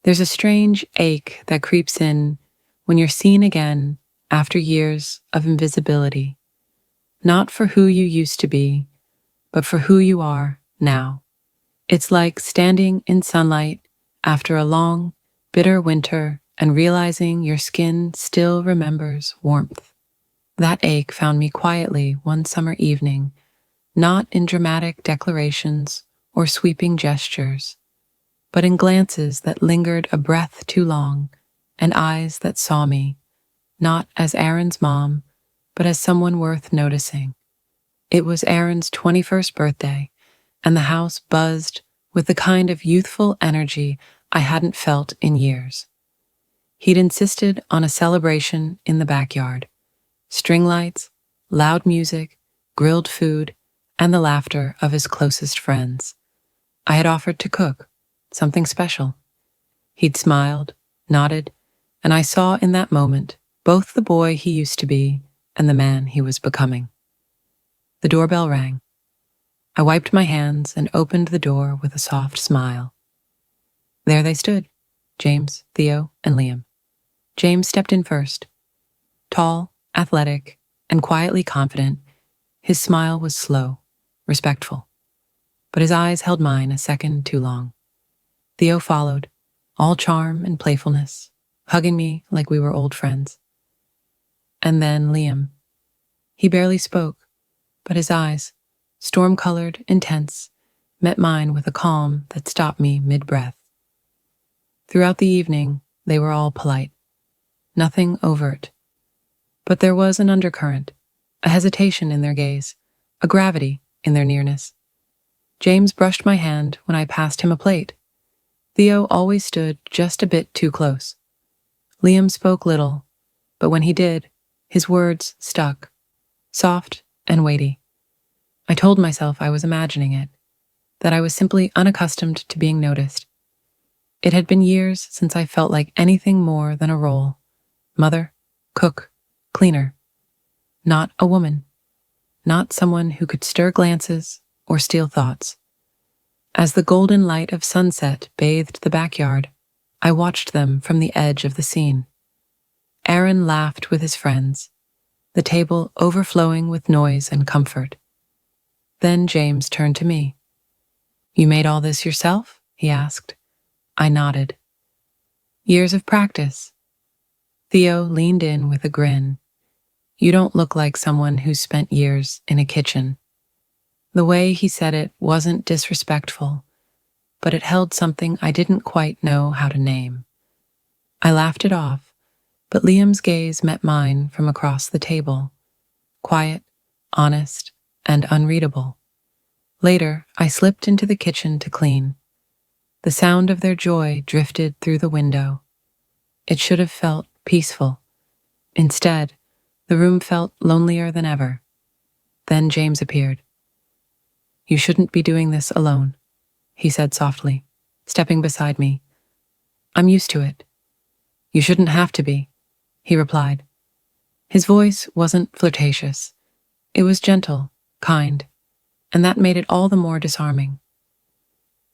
There's a strange ache that creeps in when you're seen again after years of invisibility, not for who you used to be, but for who you are now. It's like standing in sunlight after a long, bitter winter and realizing your skin still remembers warmth. That ache found me quietly one summer evening, not in dramatic declarations or sweeping gestures, but in glances that lingered a breath too long and eyes that saw me, not as Aaron's mom, but as someone worth noticing. It was Aaron's 21st birthday, and the house buzzed with the kind of youthful energy I hadn't felt in years. He'd insisted on a celebration in the backyard. String lights, loud music, grilled food, and the laughter of his closest friends. I had offered to cook, something special. He'd smiled, nodded, and I saw in that moment both the boy he used to be and the man he was becoming. The doorbell rang. I wiped my hands and opened the door with a soft smile. There they stood, James, Theo, and Liam. James stepped in first. Tall, athletic, and quietly confident, his smile was slow, respectful, but his eyes held mine a second too long. Theo followed, all charm and playfulness, hugging me like we were old friends. And then Liam. He barely spoke, but his eyes, storm-colored, intense, met mine with a calm that stopped me mid-breath. Throughout the evening, they were all polite. Nothing overt. But there was an undercurrent, a hesitation in their gaze, a gravity in their nearness. James brushed my hand when I passed him a plate. Theo always stood just a bit too close. Liam spoke little, but when he did, his words stuck, soft and weighty. I told myself I was imagining it, that I was simply unaccustomed to being noticed. It had been years since I felt like anything more than a role. Mother, cook, cleaner. Not a woman. Not someone who could stir glances or steal thoughts. As the golden light of sunset bathed the backyard, I watched them from the edge of the scene. Aaron laughed with his friends, the table overflowing with noise and comfort. Then James turned to me. "You made all this yourself?" he asked. I nodded. "Years of practice." Theo leaned in with a grin. "You don't look like someone who's spent years in a kitchen." The way he said it wasn't disrespectful, but it held something I didn't quite know how to name. I laughed it off, but Liam's gaze met mine from across the table. Quiet, honest, and unreadable. Later, I slipped into the kitchen to clean. The sound of their joy drifted through the window. It should have felt peaceful. Instead, the room felt lonelier than ever. Then James appeared. "You shouldn't be doing this alone," he said softly, stepping beside me. "I'm used to it." "You shouldn't have to be," he replied. His voice wasn't flirtatious. It was gentle, kind, and that made it all the more disarming.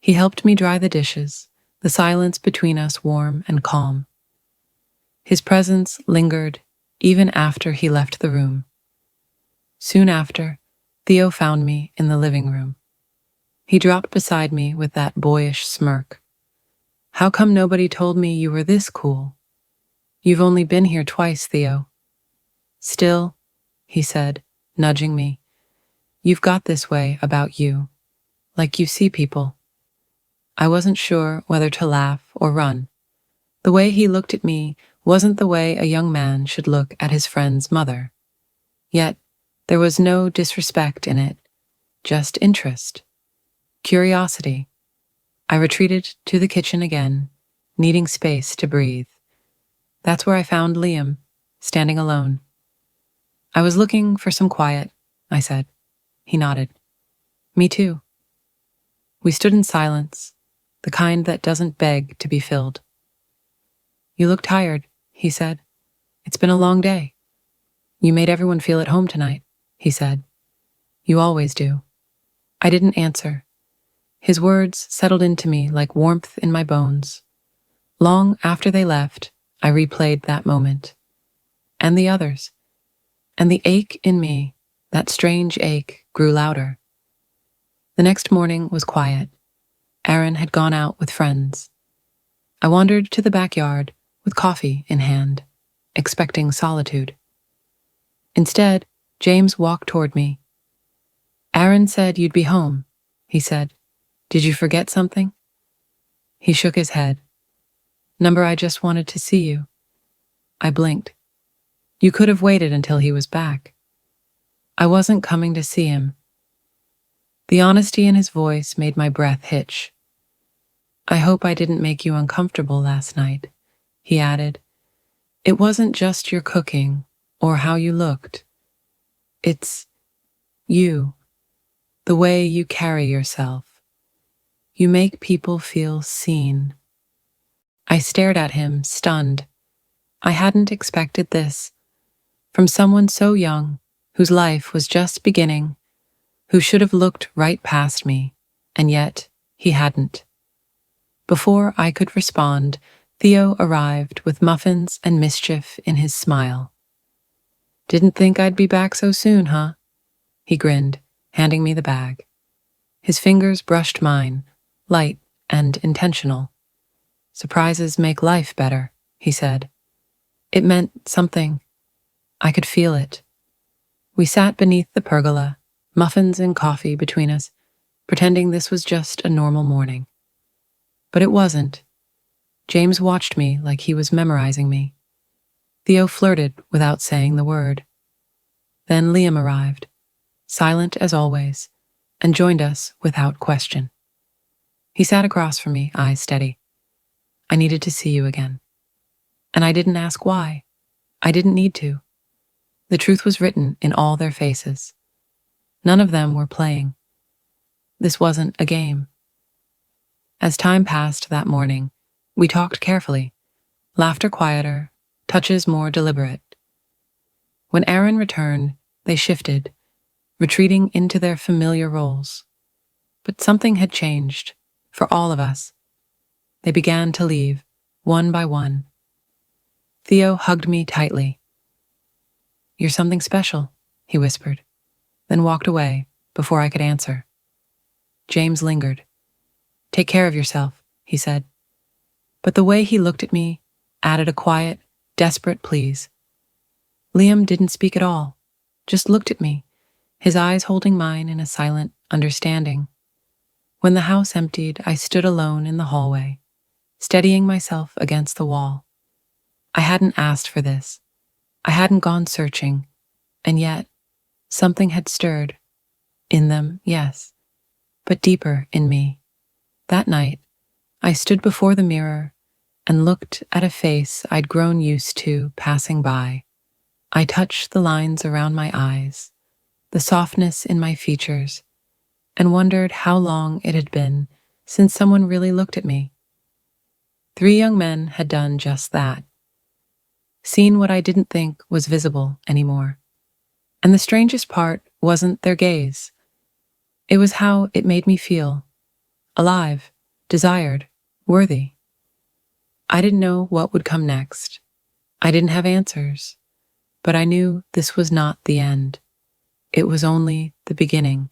He helped me dry the dishes, the silence between us warm and calm. His presence lingered even after he left the room. Soon after, Theo found me in the living room. He dropped beside me with that boyish smirk. "How come nobody told me you were this cool? You've only been here twice, Theo." "Still," he said, nudging me, "you've got this way about you, like you see people." I wasn't sure whether to laugh or run. The way he looked at me wasn't the way a young man should look at his friend's mother. Yet, there was no disrespect in it, just interest. Curiosity. I retreated to the kitchen again, needing space to breathe. That's where I found Liam, standing alone. "I was looking for some quiet," I said. He nodded. "Me too." We stood in silence, the kind that doesn't beg to be filled. "You look tired," he said. "It's been a long day." "You made everyone feel at home tonight," he said. "You always do." I didn't answer. His words settled into me like warmth in my bones. Long after they left, I replayed that moment, and the others, and the ache in me, that strange ache, grew louder. The next morning was quiet. Aaron had gone out with friends. I wandered to the backyard with coffee in hand, expecting solitude. Instead, James walked toward me. "Aaron said you'd be home," he said. "Did you forget something?" He shook his head. "Number, I just wanted to see you." I blinked. "You could have waited until he was back." "I wasn't coming to see him." The honesty in his voice made my breath hitch. "I hope I didn't make you uncomfortable last night," he added. "It wasn't just your cooking or how you looked. It's you, the way you carry yourself. You make people feel seen." I stared at him, stunned. I hadn't expected this from someone so young, whose life was just beginning, who should have looked right past me, and yet he hadn't. Before I could respond, Theo arrived with muffins and mischief in his smile. "Didn't think I'd be back so soon, huh?" He grinned, handing me the bag. His fingers brushed mine, light and intentional. "Surprises make life better," he said. It meant something. I could feel it. We sat beneath the pergola, muffins and coffee between us, pretending this was just a normal morning. But it wasn't. James watched me like he was memorizing me. Theo flirted without saying the word. Then Liam arrived, silent as always, and joined us without question. He sat across from me, eyes steady. "I needed to see you again." And I didn't ask why. I didn't need to. The truth was written in all their faces. None of them were playing. This wasn't a game. As time passed that morning, we talked carefully, laughter quieter, touches more deliberate. When Aaron returned, they shifted, retreating into their familiar roles. But something had changed, for all of us. They began to leave, one by one. Theo hugged me tightly. "You're something special," he whispered, then walked away before I could answer. James lingered. "Take care of yourself," he said. But the way he looked at me added a quiet, desperate please. Liam didn't speak at all, just looked at me, his eyes holding mine in a silent understanding. When the house emptied, I stood alone in the hallway, steadying myself against the wall. I hadn't asked for this. I hadn't gone searching, and yet something had stirred. In them, yes, but deeper in me. That night, I stood before the mirror and looked at a face I'd grown used to passing by. I touched the lines around my eyes, the softness in my features, and wondered how long it had been since someone really looked at me. 3 young men had done just that. Seen what I didn't think was visible anymore. And the strangest part wasn't their gaze. It was how it made me feel. Alive, desired, worthy. I didn't know what would come next. I didn't have answers. But I knew this was not the end. It was only the beginning.